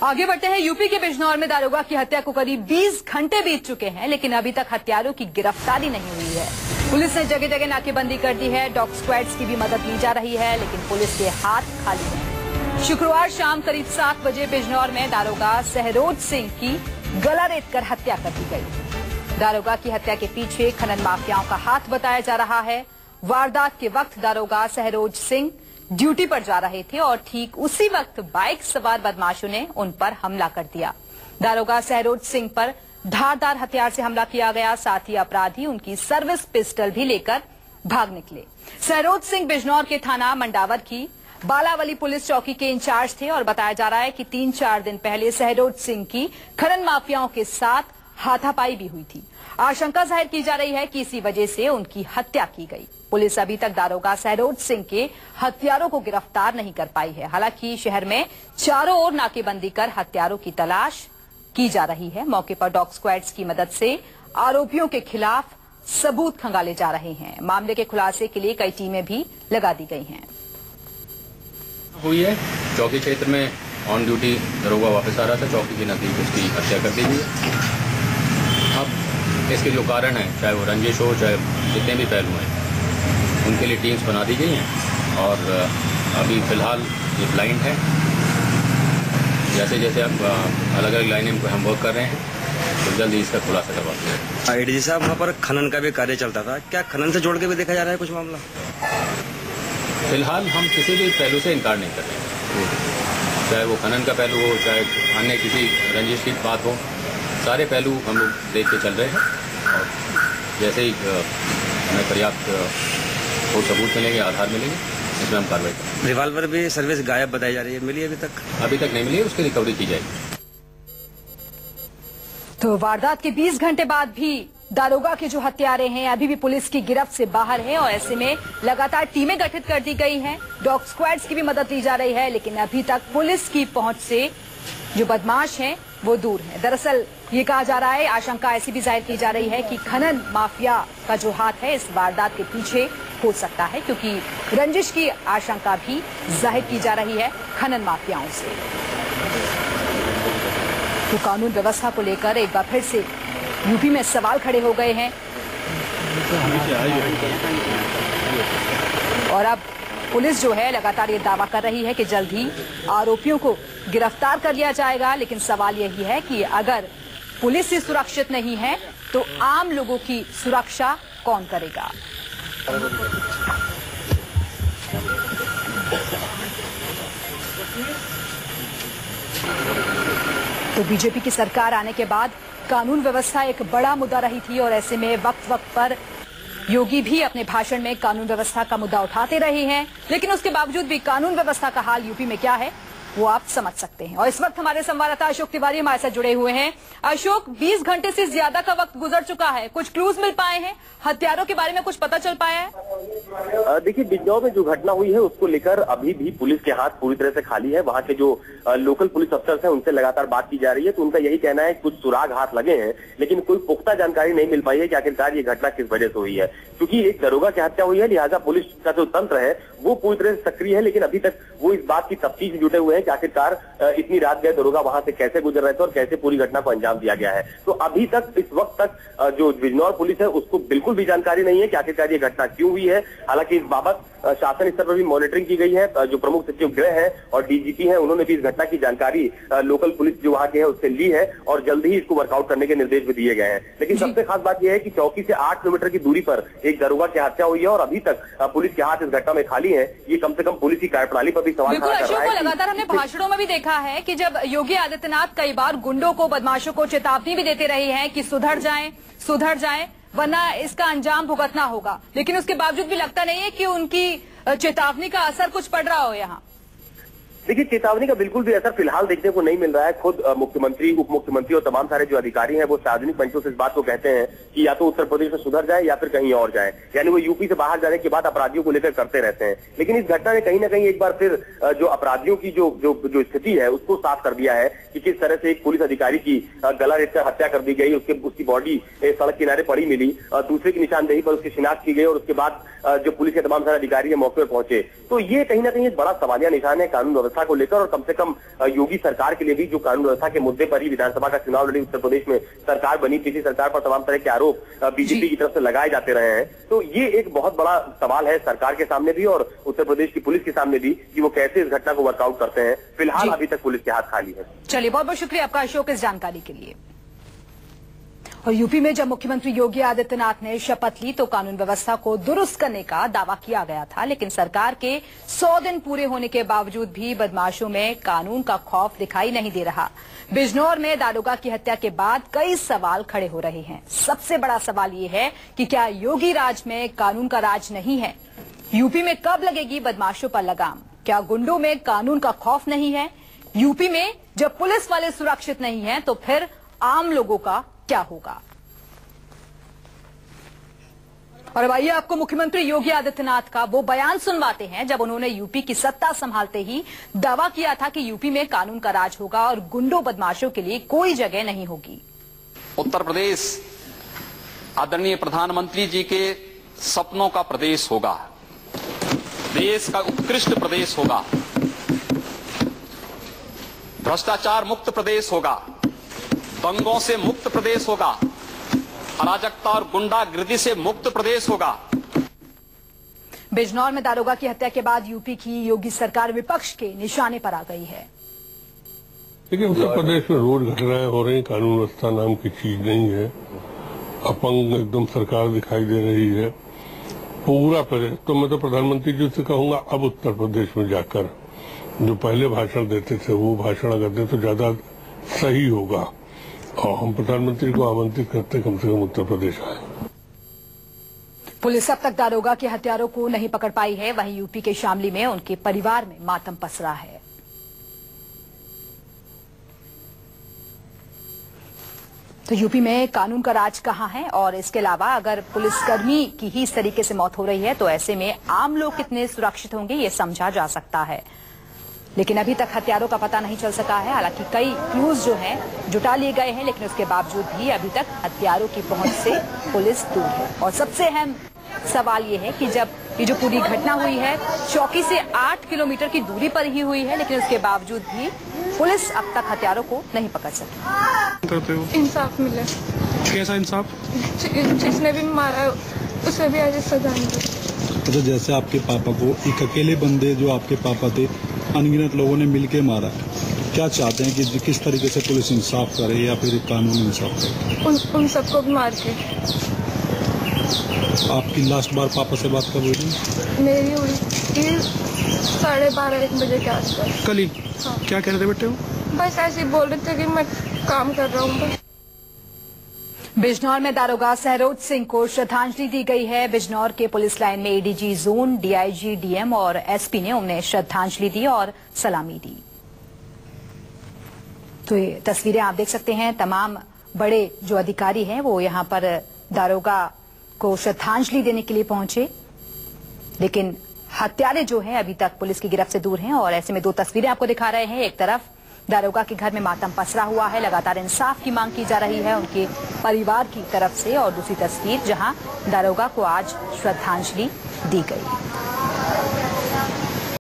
आगे बढ़ते हैं। यूपी के बिजनौर में दारोगा की हत्या को करीब 20 घंटे बीत चुके हैं, लेकिन अभी तक हत्यारों की गिरफ्तारी नहीं हुई है। पुलिस ने जगह जगह नाकेबंदी कर दी है। डॉग स्क्वाड्स की भी मदद ली जा रही है, लेकिन पुलिस के हाथ खाली हैं। शुक्रवार शाम करीब 7 बजे बिजनौर में दारोगा सहरोज सिंह की गला रेतकर हत्या कर दी गई। दारोगा की हत्या के पीछे खनन माफियाओं का हाथ बताया जा रहा है। वारदात के वक्त दारोगा सहरोज सिंह ड्यूटी पर जा रहे थे और ठीक उसी वक्त बाइक सवार बदमाशों ने उन पर हमला कर दिया। दारोगा सहरोज सिंह पर धारदार हथियार से हमला किया गया। साथ ही अपराधी उनकी सर्विस पिस्टल भी लेकर भाग निकले। सहरोज सिंह बिजनौर के थाना मंडावर की बालावली पुलिस चौकी के इंचार्ज थे और बताया जा रहा है कि 3-4 दिन पहले सहरोज सिंह की खनन माफियाओं के साथ हाथापाई भी हुई थी। आशंका जाहिर की जा रही है कि इसी वजह से उनकी हत्या की गई। पुलिस अभी तक दारोगा सहरोज सिंह के हत्यारों को गिरफ्तार नहीं कर पाई है। हालांकि शहर में चारों ओर नाकेबंदी कर हत्यारों की तलाश की जा रही है। मौके पर डॉग स्क्वाड्स की मदद से आरोपियों के खिलाफ सबूत खंगाले जा रहे हैं। मामले के खुलासे के लिए कई टीमें भी लगा दी गई हैं। हुई है चौकी क्षेत्र में ऑन ड्यूटी दरोगा वापस आ रहा था, चौकी के नजदीक उसकी हत्या कर दी गई। अब इसके जो कारण है, चाहे वो रंजिश हो, चाहे जितने भी पहलू हैं, उनके लिए टीम्स बना दी गई हैं और अभी फिलहाल ये ब्लाइंड है। जैसे जैसे अब अलग अलग लाइनें हम वर्क कर रहे हैं तो जल्दी इसका खुलासा करवाते हैं। एडीजी साहब, वहाँ पर खनन का भी कार्य चलता था, क्या खनन से जोड़ के भी देखा जा रहा है कुछ मामला? फिलहाल हम किसी भी पहलू से इनकार नहीं कर रहे, चाहे वो खनन का पहलू हो, चाहे अन्य किसी रंजिश की बात हो, सारे पहलू हम लोग देख के चल रहे हैं और जैसे ही हमें पर्याप्त सबूत मिलेंगे, आधार मिलेंगे, इसमें हम कार्रवाई करेंगे। रिवाल्वर भी सर्विस गायब बताई जा रही है, मिली अभी तक? अभी तक नहीं मिली है, उसकी रिकवरी की जाएगी। तो वारदात के 20 घंटे बाद भी दारोगा के जो हत्यारे हैं अभी भी पुलिस की गिरफ्त से बाहर हैं और ऐसे में लगातार टीमें गठित कर दी गई हैं। डॉग स्क्वाड्स की भी मदद ली जा रही है, लेकिन अभी तक पुलिस की पहुंच से जो बदमाश हैं वो दूर है। दरअसल ये कहा जा रहा है, आशंका ऐसी भी जाहिर की जा रही है कि खनन माफिया का जो हाथ है इस वारदात के पीछे हो सकता है, क्योंकि रंजिश की आशंका भी जाहिर की जा रही है खनन माफियाओं से। तो कानून व्यवस्था को लेकर एक बार फिर से यूपी में सवाल खड़े हो गए हैं और अब पुलिस जो है लगातार ये दावा कर रही है कि जल्द ही आरोपियों को गिरफ्तार कर लिया जाएगा। लेकिन सवाल यही है कि अगर पुलिस ही सुरक्षित नहीं है तो आम लोगों की सुरक्षा कौन करेगा? तो बीजेपी की सरकार आने के बाद कानून व्यवस्था एक बड़ा मुद्दा रही थी और ऐसे में वक्त वक्त पर योगी भी अपने भाषण में कानून व्यवस्था का मुद्दा उठाते रहे हैं। लेकिन उसके बावजूद भी कानून व्यवस्था का हाल यूपी में क्या है वो आप समझ सकते हैं। और इस वक्त हमारे संवाददाता अशोक तिवारी हमारे साथ जुड़े हुए हैं। अशोक, 20 घंटे से ज्यादा का वक्त गुजर चुका है, कुछ क्लूज मिल पाए हैं? हत्यारों के बारे में कुछ पता चल पाया है? देखिए, बिजनौर में जो घटना हुई है उसको लेकर अभी भी पुलिस के हाथ पूरी तरह से खाली है। वहाँ के जो लोकल पुलिस अफसर हैं उनसे लगातार बात की जा रही है, तो उनका यही कहना है कुछ सुराग हाथ लगे हैं, लेकिन कोई पुख्ता जानकारी नहीं मिल पाई है कि आखिरकार ये घटना किस वजह से हुई है। क्योंकि एक दरोगा की हत्या हुई है, लिहाजा पुलिस का जो तंत्र है वो पूरी तरह से सक्रिय है, लेकिन अभी तक वो इस बात की तफ्तीश में जुटे हुए हैं कि आखिरकार इतनी रात गए दरोगा वहां से कैसे गुजर रहे थे और कैसे पूरी घटना को अंजाम दिया गया है। तो अभी तक इस वक्त तक जो बिजनौर पुलिस है उसको बिल्कुल भी जानकारी नहीं है कि आखिरकार ये घटना क्यों हुई है। हालांकि इस बाबत शासन स्तर पर भी मॉनिटरिंग की गई है। जो प्रमुख सचिव गृह है और डीजीपी हैं उन्होंने भी इस घटना की जानकारी लोकल पुलिस जो वहां की है उससे ली है और जल्द ही इसको वर्कआउट करने के निर्देश भी दिए गए हैं। लेकिन सबसे खास बात यह है कि चौकी से 8 किलोमीटर की दूरी पर एक दरोगा की हत्या हुई है और अभी तक पुलिस के हाथ इस घटना में खाली है। ये कम से कम पुलिस की कार्यप्रणाली पर भी सवाल खड़ा कर रहा है। लगातार हमने भाषणों में भी देखा है कि जब योगी आदित्यनाथ कई बार गुंडों को, बदमाशों को चेतावनी भी देते रहे हैं कि सुधर जाएं वरना इसका अंजाम भुगतना होगा, लेकिन उसके बावजूद भी लगता नहीं है कि उनकी चेतावनी का असर कुछ पड़ रहा हो यहाँ। देखिए, चेतावनी का बिल्कुल भी असर फिलहाल देखने को नहीं मिल रहा है। खुद मुख्यमंत्री, उप मुख्यमंत्री और तमाम सारे जो अधिकारी हैं वो सार्वजनिक मंचों से इस बात को कहते हैं कि या तो उत्तर प्रदेश में सुधर जाए या फिर कहीं और जाए, यानी वो यूपी से बाहर जाने के बाद अपराधियों को लेकर करते रहते हैं। लेकिन इस घटना ने कहीं ना कहीं एक बार फिर जो अपराधियों की जो स्थिति है उसको साफ कर दिया है कि किस तरह से एक पुलिस अधिकारी की गला रेतकर हत्या कर दी गई, उसकी बॉडी सड़क किनारे पड़ी मिली, दूसरे की निशानदेही पर उसकी शिनाख्त की गई और उसके बाद जो पुलिस के तमाम सारे अधिकारी है मौके पर पहुंचे। तो ये कहीं ना कहीं एक बड़ा सवालिया निशान है कानून व्यवस्था व्यवस्था को लेकर और कम से कम योगी सरकार के लिए भी जो कानून व्यवस्था के मुद्दे पर ही विधानसभा का चुनाव लड़ी उत्तर प्रदेश में सरकार बनी, पिछली सरकार पर तमाम तरह के आरोप बीजेपी की तरफ से लगाए जाते रहे हैं। तो ये एक बहुत बड़ा सवाल है सरकार के सामने भी और उत्तर प्रदेश की पुलिस के सामने भी कि वो कैसे इस घटना को वर्कआउट करते हैं। फिलहाल अभी तक पुलिस के हाथ खाली है। चलिए, बहुत बहुत शुक्रिया आपका अशोक इस जानकारी के लिए। और यूपी में जब मुख्यमंत्री योगी आदित्यनाथ ने शपथ ली तो कानून व्यवस्था को दुरुस्त करने का दावा किया गया था, लेकिन सरकार के 100 दिन पूरे होने के बावजूद भी बदमाशों में कानून का खौफ दिखाई नहीं दे रहा। बिजनौर में दारोगा की हत्या के बाद कई सवाल खड़े हो रहे हैं। सबसे बड़ा सवाल ये है कि क्या योगी राज में कानून का राज नहीं है? यूपी में कब लगेगी बदमाशों पर लगाम? क्या गुंडों में कानून का खौफ नहीं है? यूपी में जब पुलिस वाले सुरक्षित नहीं हैं तो फिर आम लोगों का क्या होगा? और अब आइए आपको मुख्यमंत्री योगी आदित्यनाथ का वो बयान सुनवाते हैं जब उन्होंने यूपी की सत्ता संभालते ही दावा किया था कि यूपी में कानून का राज होगा और गुंडों बदमाशों के लिए कोई जगह नहीं होगी। उत्तर प्रदेश आदरणीय प्रधानमंत्री जी के सपनों का प्रदेश होगा, देश का उत्कृष्ट प्रदेश होगा, भ्रष्टाचार मुक्त प्रदेश होगा, दंगों से मुक्त प्रदेश होगा, अराजकता और गुंडागिर्दी से मुक्त प्रदेश होगा। बिजनौर में दारोगा की हत्या के बाद यूपी की योगी सरकार विपक्ष के निशाने पर आ गई है। देखिए, उत्तर प्रदेश में रोज घटनाएं हो रही, कानून व्यवस्था नाम की चीज नहीं है, अपंग एकदम सरकार दिखाई दे रही है पूरा प्रदेश। तो मैं तो प्रधानमंत्री जी से कहूंगा अब उत्तर प्रदेश में जाकर जो पहले भाषण देते थे वो भाषण अगर दें तो ज्यादा सही होगा और हम प्रधानमंत्री को आमंत्रित करते कम से कम उत्तर प्रदेश आए। पुलिस अब तक दारोगा के हत्यारों को नहीं पकड़ पाई है। वहीं यूपी के शामली में उनके परिवार में मातम पसरा है। तो यूपी में कानून का राज कहां है? और इसके अलावा अगर पुलिसकर्मी की ही इस तरीके से मौत हो रही है तो ऐसे में आम लोग कितने सुरक्षित होंगे ये समझा जा सकता है। लेकिन अभी तक हत्यारों का पता नहीं चल सका है। हालांकि कई क्लूज जो हैं जुटा लिए गए हैं, लेकिन उसके बावजूद भी अभी तक हत्यारों की पहुंच से पुलिस दूर है। और सबसे अहम सवाल ये है कि जब ये जो पूरी घटना हुई है चौकी से 8 किलोमीटर की दूरी पर ही हुई है, लेकिन उसके बावजूद भी पुलिस अब तक हत्यारों को नहीं पकड़ सकी। करते हो इंसाफ मिले। कैसा इंसाफ? जिसने भी मारा उसे भी आज सजा मिले। तो जैसे आपके पापा को एक अकेले बंदे जो आपके पापा थे अनगिनत लोगों ने मिलके मारा, क्या चाहते हैं कि किस तरीके से पुलिस इंसाफ करे या फिर कानून इंसाफ करे? उन सबको भी मार के। आपकी लास्ट बार पापा से बात कब हुई थी? मेरी हुई थी 12:30-1 बजे के आसपास। कल ही? हाँ। क्या कह रहे थे बेटे? बस ऐसे ही बोल रहे थे कि मैं काम कर रहा हूँ। बिजनौर में दारोगा सहरोज सिंह को श्रद्धांजलि दी गई है। बिजनौर के पुलिस लाइन में एडीजी जोन, डीआईजी, डीएम और एसपी ने उन्हें श्रद्धांजलि दी और सलामी दी। तो ये तस्वीरें आप देख सकते हैं। तमाम बड़े जो अधिकारी हैं वो यहां पर दारोगा को श्रद्धांजलि देने के लिए पहुंचे, लेकिन हत्यारे जो हैं अभी तक पुलिस की गिरफ्त से दूर हैं। और ऐसे में दो तस्वीरें आपको दिखा रहे हैं। एक तरफ दारोगा के घर में मातम पसरा हुआ है, लगातार इंसाफ की मांग की जा रही है उनके परिवार की तरफ से, और दूसरी तस्वीर जहां दारोगा को आज श्रद्धांजलि दी गई।